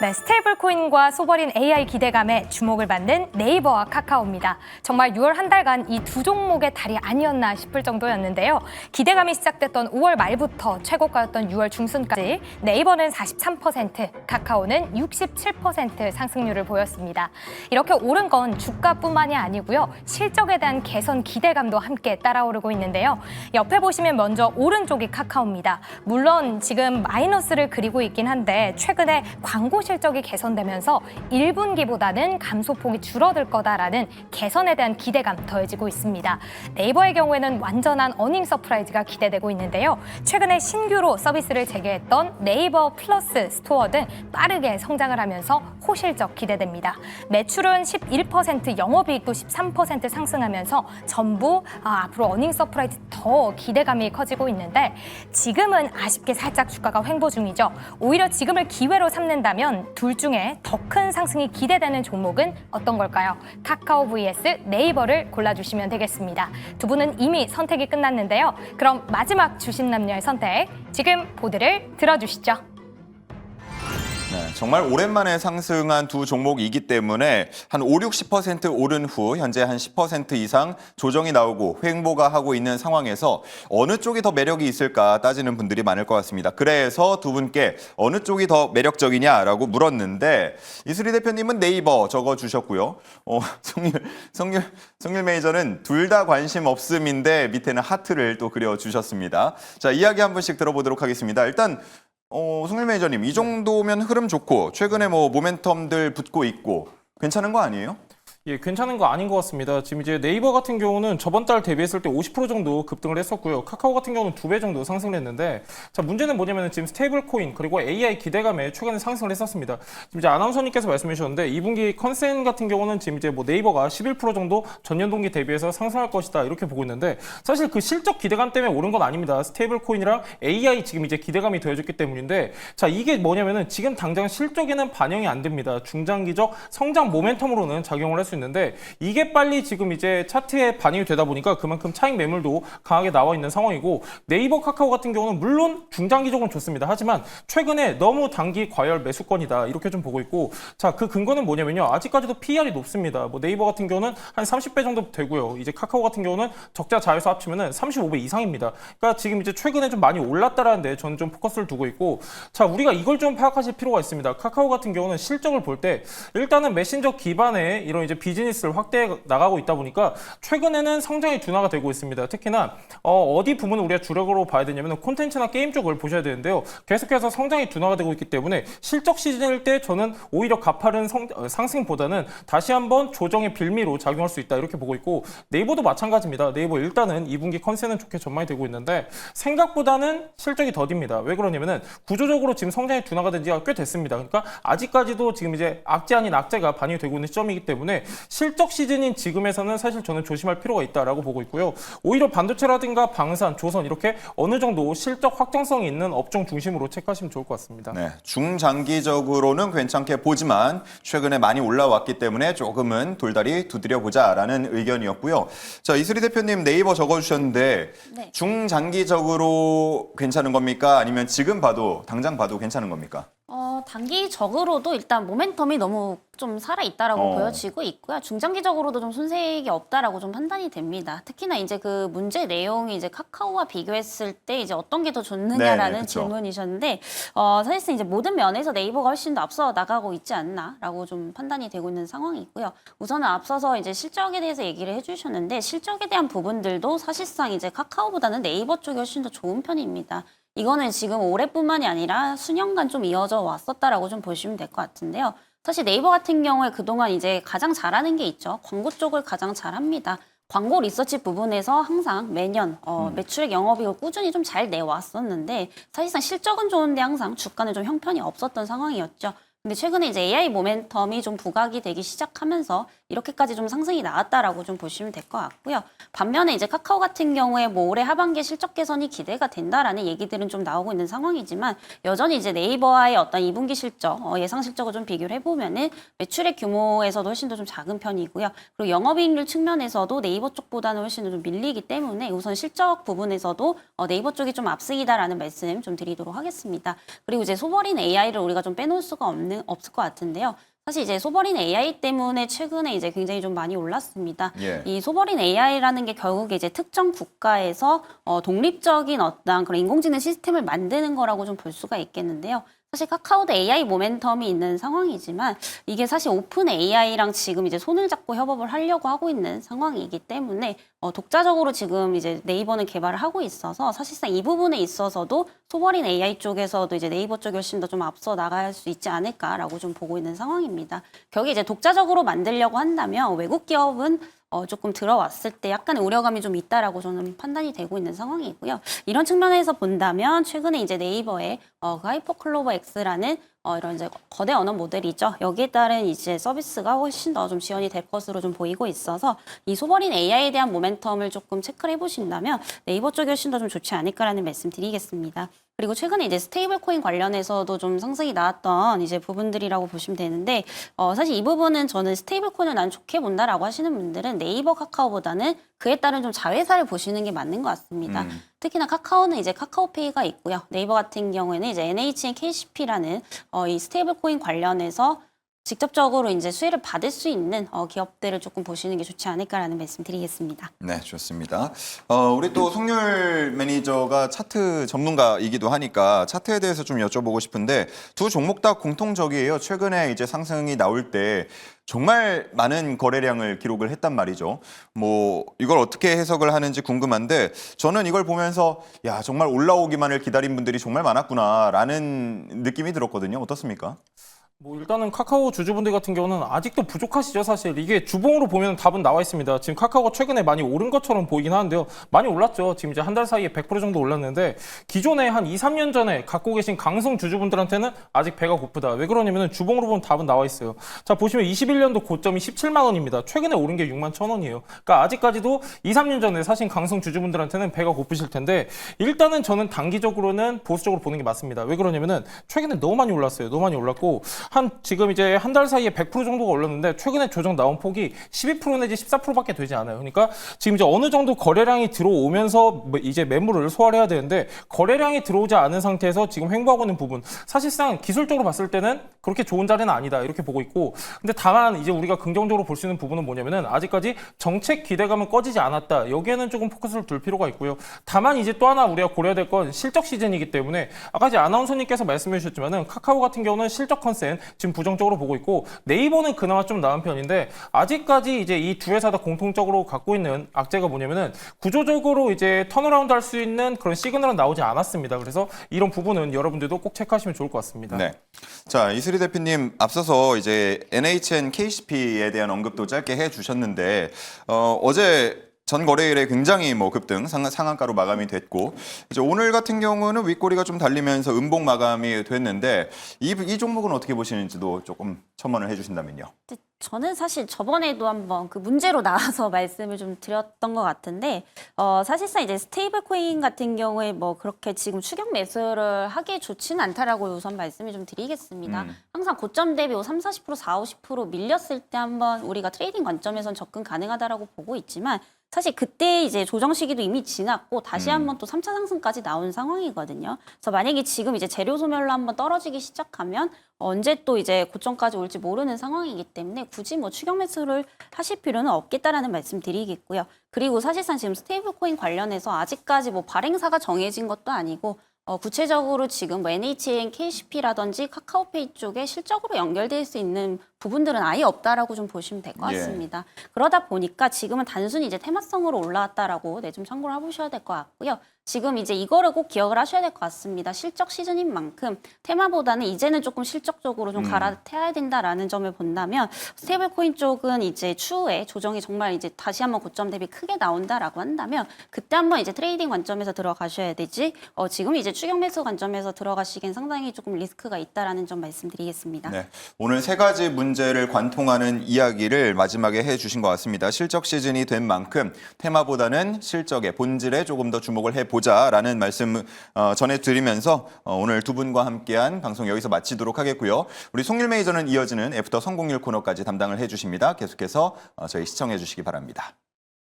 네, 스테이블 코인과 소버린 AI 기대감에 주목을 받는 네이버와 카카오입니다. 정말 6월 한 달간 이 두 종목의 달이 아니었나 싶을 정도였는데요. 기대감이 시작됐던 5월 말부터 최고가였던 6월 중순까지 네이버는 43%, 카카오는 67% 상승률을 보였습니다. 이렇게 오른 건 주가뿐만이 아니고요. 실적에 대한 개선 기대감도 함께 따라오르고 있는데요. 옆에 보시면 먼저 오른쪽이 카카오입니다. 물론 지금 마이너스를 그리고 있긴 한데 최근에 광고 실적이 개선되면서 1분기보다는 감소폭이 줄어들 거다라는 개선에 대한 기대감 더해지고 있습니다. 네이버의 경우에는 완전한 어닝 서프라이즈가 기대되고 있는데요. 최근에 신규로 서비스를 재개했던 네이버 플러스 스토어 등 빠르게 성장을 하면서 호실적 기대됩니다. 매출은 11%, 영업이익도 13% 상승하면서 전부 앞으로 어닝 서프라이즈 더 기대감이 커지고 있는데 지금은 아쉽게 살짝 주가가 횡보 중이죠. 오히려 지금을 기회로 삼는다면 둘 중에 더 큰 상승이 기대되는 종목은 어떤 걸까요? 카카오 vs 네이버를 골라주시면 되겠습니다. 두 분은 이미 선택이 끝났는데요. 그럼 마지막 주신 남녀의 선택, 지금 보드를 들어주시죠. 네, 정말 오랜만에 상승한 두 종목이기 때문에 한 5, 60% 오른 후 현재 한 10% 이상 조정이 나오고 횡보가 하고 있는 상황에서 어느 쪽이 더 매력이 있을까 따지는 분들이 많을 것 같습니다. 그래서 두 분께 어느 쪽이 더 매력적이냐라고 물었는데 이슬이 대표님은 네이버 적어주셨고요. 성률 매니저는 둘 다 관심 없음인데 밑에는 하트를 또 그려주셨습니다. 자, 이야기 한 분씩 들어보도록 하겠습니다. 일단 성률 매니저님, 이 정도면 흐름 좋고 최근에 모멘텀들 붙고 있고 괜찮은 거 아니에요? 예, 괜찮은 거 아닌 것 같습니다. 지금 이제 네이버 같은 경우는 저번 달 대비했을 때 50% 정도 급등을 했었고요. 카카오 같은 경우는 2배 정도 상승을 했는데, 자, 문제는 뭐냐면 지금 스테이블 코인 그리고 AI 기대감에 최근에 상승을 했었습니다. 지금 이제 아나운서님께서 말씀해 주셨는데 2분기 컨센 같은 경우는 지금 이제 네이버가 11% 정도 전년 동기 대비해서 상승할 것이다 이렇게 보고 있는데 사실 그 실적 기대감 때문에 오른 건 아닙니다. 스테이블 코인이랑 AI 지금 이제 기대감이 더해졌기 때문인데, 자, 이게 뭐냐면은 지금 당장 실적에는 반영이 안 됩니다. 중장기적 성장 모멘텀으로는 작용을 할 수 있는데 이게 빨리 지금 이제 차트에 반영이 되다 보니까 그만큼 차익 매물도 강하게 나와 있는 상황이고, 네이버 카카오 같은 경우는 물론 중장기적으로는 좋습니다. 하지만 최근에 너무 단기 과열 매수권이다 이렇게 좀 보고 있고, 자, 그 근거는 뭐냐면요, 아직까지도 PER이 높습니다. 네이버 같은 경우는 한 30배 정도 되고요. 이제 카카오 같은 경우는 적자 자회수 합치면은 35배 이상입니다. 그러니까 지금 이제 최근에 좀 많이 올랐다라는데 저는 좀 포커스를 두고 있고, 자, 우리가 이걸 좀 파악하실 필요가 있습니다. 카카오 같은 경우는 실적을 볼 때 일단은 메신저 기반의 이런 이제 비즈니스를 확대해 나가고 있다 보니까 최근에는 성장이 둔화가 되고 있습니다. 특히나 어디 부분을 우리가 주력으로 봐야 되냐면 콘텐츠나 게임 쪽을 보셔야 되는데요. 계속해서 성장이 둔화가 되고 있기 때문에 실적 시즌일 때 저는 오히려 가파른 상승보다는 다시 한번 조정의 빌미로 작용할 수 있다 이렇게 보고 있고, 네이버도 마찬가지입니다. 네이버 일단은 2분기 컨센은 좋게 전망이 되고 있는데 생각보다는 실적이 더딥니다. 왜 그러냐면은 구조적으로 지금 성장이 둔화가 된 지가 꽤 됐습니다. 그러니까 아직까지도 지금 이제 악재 아닌 악재가 반영이 되고 있는 시점이기 때문에 실적 시즌인 지금에서는 사실 저는 조심할 필요가 있다라고 보고 있고요. 오히려 반도체라든가 방산, 조선 이렇게 어느 정도 실적 확정성이 있는 업종 중심으로 체크하시면 좋을 것 같습니다. 네, 중장기적으로는 괜찮게 보지만 최근에 많이 올라왔기 때문에 조금은 돌다리 두드려보자라는 의견이었고요. 자, 이슬이 대표님 네이버 적어주셨는데 네. 중장기적으로 괜찮은 겁니까? 아니면 지금 봐도 당장 봐도 괜찮은 겁니까? 단기적으로도 일단 모멘텀이 너무 좀 살아있다라고 보여지고 있고요. 중장기적으로도 좀 손색이 없다라고 좀 판단이 됩니다. 특히나 이제 그 문제 내용이 이제 카카오와 비교했을 때 이제 어떤 게 더 좋느냐라는 네네, 질문이셨는데, 사실상 이제 모든 면에서 네이버가 훨씬 더 앞서 나가고 있지 않나라고 좀 판단이 되고 있는 상황이고요. 우선은 앞서서 이제 실적에 대해서 얘기를 해주셨는데 실적에 대한 부분들도 사실상 이제 카카오보다는 네이버 쪽이 훨씬 더 좋은 편입니다. 이거는 지금 올해뿐만이 아니라 수년간 좀 이어져 왔었다라고 좀 보시면 될 것 같은데요. 사실 네이버 같은 경우에 그동안 이제 가장 잘하는 게 있죠. 광고 쪽을 가장 잘합니다. 광고 리서치 부분에서 항상 매년 매출액 영업이익을 꾸준히 좀 잘 내왔었는데 사실상 실적은 좋은데 항상 주가는 좀 형편이 없었던 상황이었죠. 근데 최근에 이제 AI 모멘텀이 좀 부각이 되기 시작하면서 이렇게까지 좀 상승이 나왔다라고 좀 보시면 될 것 같고요. 반면에 이제 카카오 같은 경우에 올해 하반기에 실적 개선이 기대가 된다라는 얘기들은 좀 나오고 있는 상황이지만 여전히 이제 네이버와의 어떤 2분기 실적, 예상 실적을 좀 비교를 해보면은 매출액 규모에서도 훨씬 더 좀 작은 편이고요. 그리고 영업이익률 측면에서도 네이버 쪽보다는 훨씬 더 좀 밀리기 때문에 우선 실적 부분에서도 네이버 쪽이 좀 앞서기다라는 말씀 좀 드리도록 하겠습니다. 그리고 이제 소버린 AI를 우리가 좀 빼놓을 수가 없는 없을 것 같은데요. 사실 이제 소버린 AI 때문에 최근에 이제 굉장히 좀 많이 올랐습니다. 예. 이 소버린 AI라는 게 결국에 이제 특정 국가에서 독립적인 어떤 그런 인공지능 시스템을 만드는 거라고 좀 볼 수가 있겠는데요. 사실 카카오도 AI 모멘텀이 있는 상황이지만 이게 사실 오픈 AI랑 지금 이제 손을 잡고 협업을 하려고 하고 있는 상황이기 때문에 독자적으로 지금 이제 네이버는 개발을 하고 있어서 사실상 이 부분에 있어서도 소버린 AI 쪽에서도 이제 네이버 쪽이 훨씬 더 좀 앞서 나갈 수 있지 않을까라고 좀 보고 있는 상황입니다. 결국 이제 독자적으로 만들려고 한다면 외국 기업은 조금 들어왔을 때 약간의 우려감이 좀 있다라고 저는 판단이 되고 있는 상황이고요. 이런 측면에서 본다면 최근에 이제 네이버의 하이퍼클로버 X라는 이런 이제 거대 언어 모델이죠. 여기에 따른 이제 서비스가 훨씬 더 좀 지원이 될 것으로 좀 보이고 있어서 이 소버린 AI에 대한 모멘텀을 조금 체크를 해보신다면 네이버 쪽이 훨씬 더 좀 좋지 않을까라는 말씀 드리겠습니다. 그리고 최근에 이제 스테이블 코인 관련해서도 좀 상승이 나왔던 이제 부분들이라고 보시면 되는데 사실 이 부분은 저는 스테이블 코인을 난 좋게 본다라고 하시는 분들은 네이버 카카오보다는 그에 따른 좀 자회사를 보시는 게 맞는 것 같습니다. 특히나 카카오는 이제 카카오페이가 있고요. 네이버 같은 경우에는 이제 NHN KCP라는 이 스테이블 코인 관련해서 직접적으로 이제 수혜를 받을 수 있는 기업들을 조금 보시는 게 좋지 않을까라는 말씀 드리겠습니다. 네, 좋습니다. 우리 또 송률 매니저가 차트 전문가이기도 하니까 차트에 대해서 좀 여쭤보고 싶은데 두 종목 다 공통적이에요. 최근에 이제 상승이 나올 때 정말 많은 거래량을 기록을 했단 말이죠. 뭐 이걸 어떻게 해석을 하는지 궁금한데 저는 이걸 보면서 야, 정말 올라오기만을 기다린 분들이 정말 많았구나라는 느낌이 들었거든요. 어떻습니까? 뭐 일단은 카카오 주주분들 같은 경우는 아직도 부족하시죠. 사실 이게 주봉으로 보면 답은 나와 있습니다. 지금 카카오가 최근에 많이 오른 것처럼 보이긴 하는데요. 많이 올랐죠. 지금 이제 한 달 사이에 100% 정도 올랐는데 기존에 한 2, 3년 전에 갖고 계신 강성 주주분들한테는 아직 배가 고프다. 왜 그러냐면 주봉으로 보면 답은 나와 있어요. 자, 보시면 21년도 고점이 17만 원입니다. 최근에 오른 게 6만 1,000원이에요. 그러니까 아직까지도 2, 3년 전에 사신 강성 주주분들한테는 배가 고프실 텐데 일단은 저는 단기적으로는 보수적으로 보는 게 맞습니다. 왜 그러냐면은 최근에 너무 많이 올랐어요. 너무 많이 올랐고 지금 이제 한 달 사이에 100% 정도가 올랐는데 최근에 조정 나온 폭이 12% 내지 14%밖에 되지 않아요. 그러니까 지금 이제 어느 정도 거래량이 들어오면서 이제 매물을 소화해야 되는데 거래량이 들어오지 않은 상태에서 지금 횡보하고 있는 부분 사실상 기술적으로 봤을 때는 그렇게 좋은 자리는 아니다 이렇게 보고 있고 근데 다만 이제 우리가 긍정적으로 볼 수 있는 부분은 뭐냐면은 아직까지 정책 기대감은 꺼지지 않았다. 여기에는 조금 포커스를 둘 필요가 있고요. 다만 이제 또 하나 우리가 고려해야 될 건 실적 시즌이기 때문에 아까 이제 아나운서님께서 말씀해 주셨지만은 카카오 같은 경우는 실적 컨센 지금 부정적으로 보고 있고 네이버는 그나마 좀 나은 편인데 아직까지 이제 이 두 회사 다 공통적으로 갖고 있는 악재가 뭐냐면은 구조적으로 이제 턴어라운드 할 수 있는 그런 시그널은 나오지 않았습니다. 그래서 이런 부분은 여러분들도 꼭 체크하시면 좋을 것 같습니다. 네. 자, 이슬이 대표님 앞서서 이제 NHN KCP에 대한 언급도 짧게 해 주셨는데 어제 전 거래일에 굉장히 급등 상한가로 마감이 됐고 이제 오늘 같은 경우는 윗꼬리가 좀 달리면서 음봉 마감이 됐는데 이 종목은 어떻게 보시는지도 조금 첨언을 해주신다면요. 저는 사실 저번에도 한번 그 문제로 나와서 말씀을 좀 드렸던 것 같은데 사실상 이제 스테이블 코인 같은 경우에 뭐 그렇게 지금 추격 매수를 하기 좋지는 않다라고 우선 말씀을 좀 드리겠습니다. 항상 고점 대비 3, 40%, 4, 50% 밀렸을 때 한번 우리가 트레이딩 관점에선 접근 가능하다라고 보고 있지만 사실 그때 이제 조정 시기도 이미 지났고 다시 한번 또 3차 상승까지 나온 상황이거든요. 그래서 만약에 지금 이제 재료 소멸로 한번 떨어지기 시작하면 언제 또 이제 고점까지 올지 모르는 상황이기 때문에 굳이 뭐 추격 매수를 하실 필요는 없겠다라는 말씀 드리겠고요. 그리고 사실상 지금 스테이블 코인 관련해서 아직까지 뭐 발행사가 정해진 것도 아니고 구체적으로 지금 뭐 NHN, KCP라든지 카카오페이 쪽에 실적으로 연결될 수 있는 부분들은 아예 없다라고 좀 보시면 될 것 같습니다. 그러다 보니까 지금은 단순히 이제 테마성으로 올라왔다라고 좀 참고를 해보셔야 될 것 같고요. 지금 이제 이거를 꼭 기억을 하셔야 될 것 같습니다. 실적 시즌인 만큼 테마보다는 이제는 조금 실적적으로 좀 갈아타야 된다라는 점을 본다면 스테이블 코인 쪽은 이제 추후에 조정이 정말 이제 다시 한번 고점 대비 크게 나온다라고 한다면 그때 한번 이제 트레이딩 관점에서 들어가셔야 되지 지금 이제 추격 매수 관점에서 들어가시기엔 상당히 조금 리스크가 있다라는 점 말씀드리겠습니다. 네, 오늘 세 가지 문제를 관통하는 이야기를 마지막에 해주신 것 같습니다. 실적 시즌이 된 만큼 테마보다는 실적의 본질에 조금 더 주목을 해보자라는 말씀 전해드리면서 오늘 두 분과 함께한 방송 여기서 마치도록 하겠고요. 우리 송률 매니저는 이어지는 애프터 성공률 코너까지 담당을 해주십니다. 계속해서 저희 시청해 주시기 바랍니다.